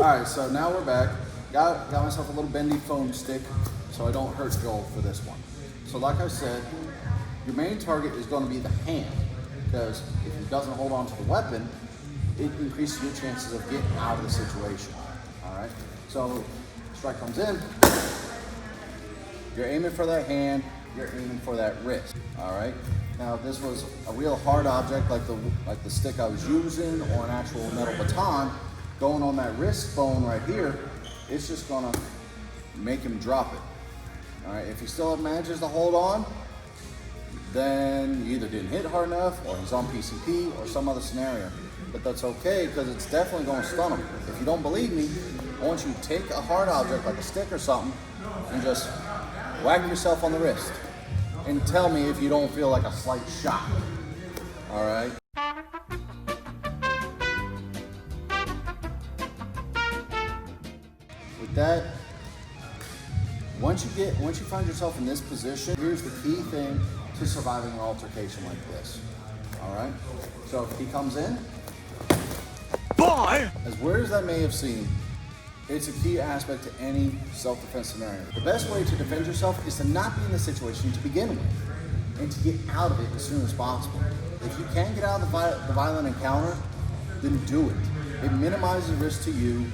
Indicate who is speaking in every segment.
Speaker 1: right, so now we're back. Got myself a little bendy foam stick so I don't hurt Joel for this one. So like I said, your main target is going to be the hand, because if he doesn't hold on to the weapon, it increases your chances of getting out of the situation. All right, so strike comes in, you're aiming for that hand, you're aiming for that wrist. All right, now if this was a real hard object like the stick I was using, or an actual metal baton, going on that wrist bone right here, it's just gonna make him drop it. All right, if he still manages to hold on, then you either didn't hit hard enough, or he's on PCP, or some other scenario. But that's okay, because it's definitely gonna stun him. If you don't believe me, I want you to take a hard object like a stick or something and just whack yourself on the wrist and tell me if you don't feel like a slight shock. All right. With that, once you find yourself in this position, here's the key thing to surviving an altercation like this. All right. So if he comes in, bye. As weird as that may have seemed, it's a key aspect to any self-defense scenario. The best way to defend yourself is to not be in the situation to begin with, and to get out of it as soon as possible. If you can get out of the violent encounter, then do it. It minimizes risk to you.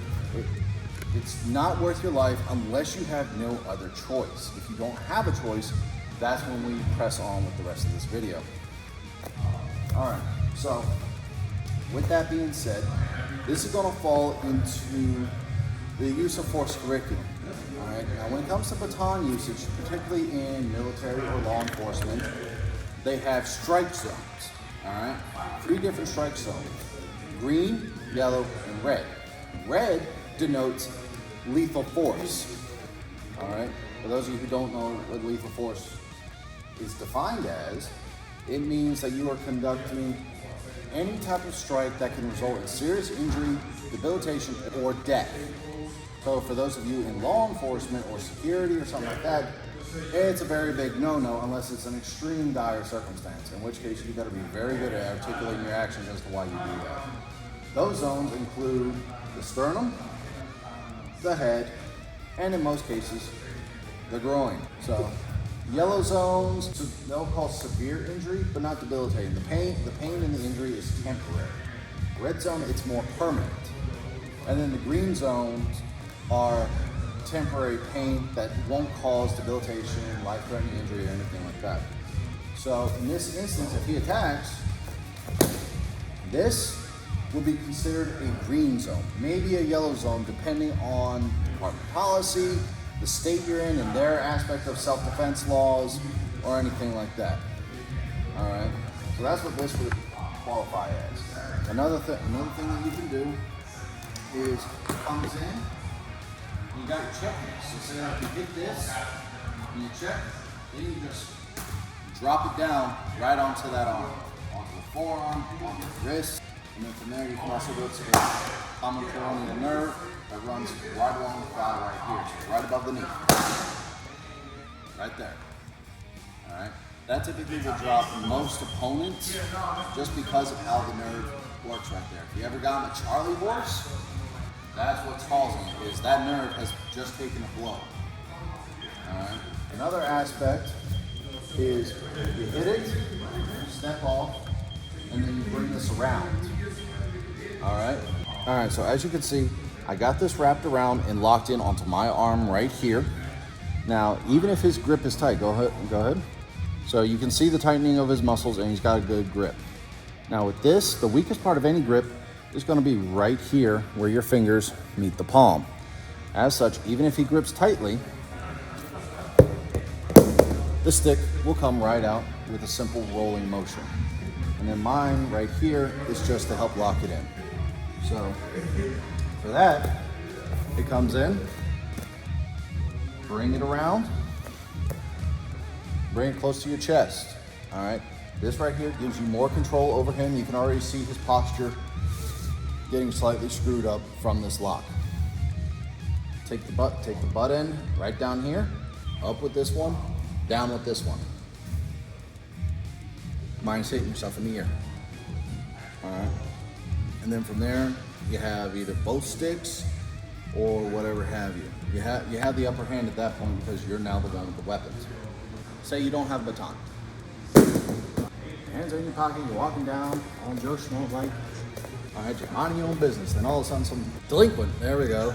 Speaker 1: It's not worth your life unless you have no other choice. If you don't have a choice, that's when we press on with the rest of this video. All right, so with that being said, this is gonna fall into the use of force curriculum. All right, now when it comes to baton usage, particularly in military or law enforcement, they have strike zones. All right, 3 different strike zones: green, yellow, and red. Red denotes lethal force. All right, for those of you who don't know what lethal force is defined as, it means that you are conducting any type of strike that can result in serious injury, debilitation, or death. So for those of you in law enforcement or security or something like that, it's a very big no-no unless it's an extreme dire circumstance, in which case you got to be very good at articulating your actions as to why you do that. Those zones include the sternum, the head, and in most cases, the groin. So yellow zones, they'll call severe injury, but not debilitating. The pain and the injury is temporary. Red zone, it's more permanent. And then the green zones are temporary pain that won't cause debilitation, life-threatening injury, or anything like that. So in this instance, if he attacks, this will be considered a green zone, maybe a yellow zone, depending on department policy, the state you're in, and their aspect of self-defense laws, or anything like that. All right, so that's what this would qualify as. Another thing that you can do is comes in, you got your checkpoints. So say if you hit this, and you check, then you just drop it down right onto that arm, onto the forearm, onto the wrist, and then from there you can also go to the common peroneal nerve that runs right along the thigh right here, so right above the knee, right there. All right, that typically will drop most opponents just because of how the nerve works right there. If you ever got on a Charlie horse, that's what's causing it, is that nerve has just taken a blow. All right. Another aspect is you hit it, step off, and then you bring this around. All right. All right, so as you can see, I got this wrapped around and locked in onto my arm right here. Now, even if his grip is tight, go ahead. So you can see the tightening of his muscles, and he's got a good grip. Now with this, the weakest part of any grip is going to be right here where your fingers meet the palm. As such, even if he grips tightly, the stick will come right out with a simple rolling motion. And then mine right here is just to help lock it in. So for that, it comes in, bring it around, bring it close to your chest. All right, this right here gives you more control over him. You can already see his posture getting slightly screwed up from this lock. Take the butt end right down here, up with this one, down with this one. Mine's hitting yourself in the ear. All right, and then from there, you have either both sticks or whatever have you. You have the upper hand at that point because you're now the one with the weapons. Say you don't have a baton. Hands in your pocket, you're walking down, all Joe Schmo like, all right, you're minding your own business. Then all of a sudden some delinquent, there we go.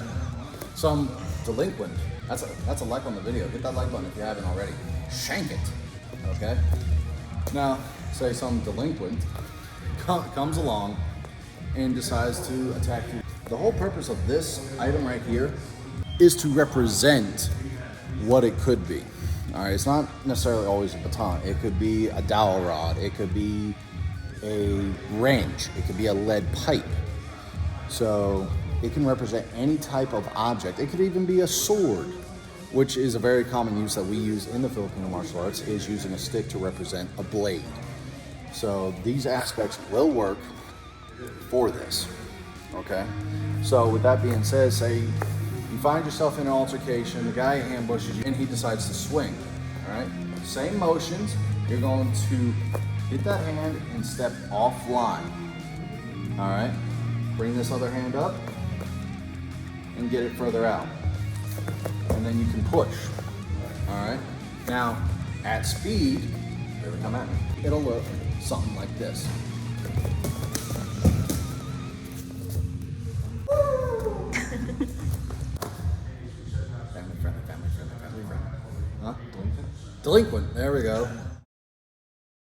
Speaker 1: Some delinquent, that's a like on the video. Hit that like button if you haven't already. Shank it, okay? Now, say some delinquent comes along and decides to attack you. The whole purpose of this item right here is to represent what it could be. All right, it's not necessarily always a baton. It could be a dowel rod. It could be a wrench. It could be a lead pipe. So it can represent any type of object. It could even be a sword, which is a very common use that we use in the Filipino martial arts, is using a stick to represent a blade. So these aspects will work for this, okay? So with that being said, say you find yourself in an altercation, the guy ambushes you, and he decides to swing, all right? Same motions, you're going to hit that hand and step offline, all right? Bring this other hand up and get it further out. And then you can push, all right? Now, at speed, here we come at me, it'll look something like this. Family friendly. Huh? Delinquent? Delinquent, there we go.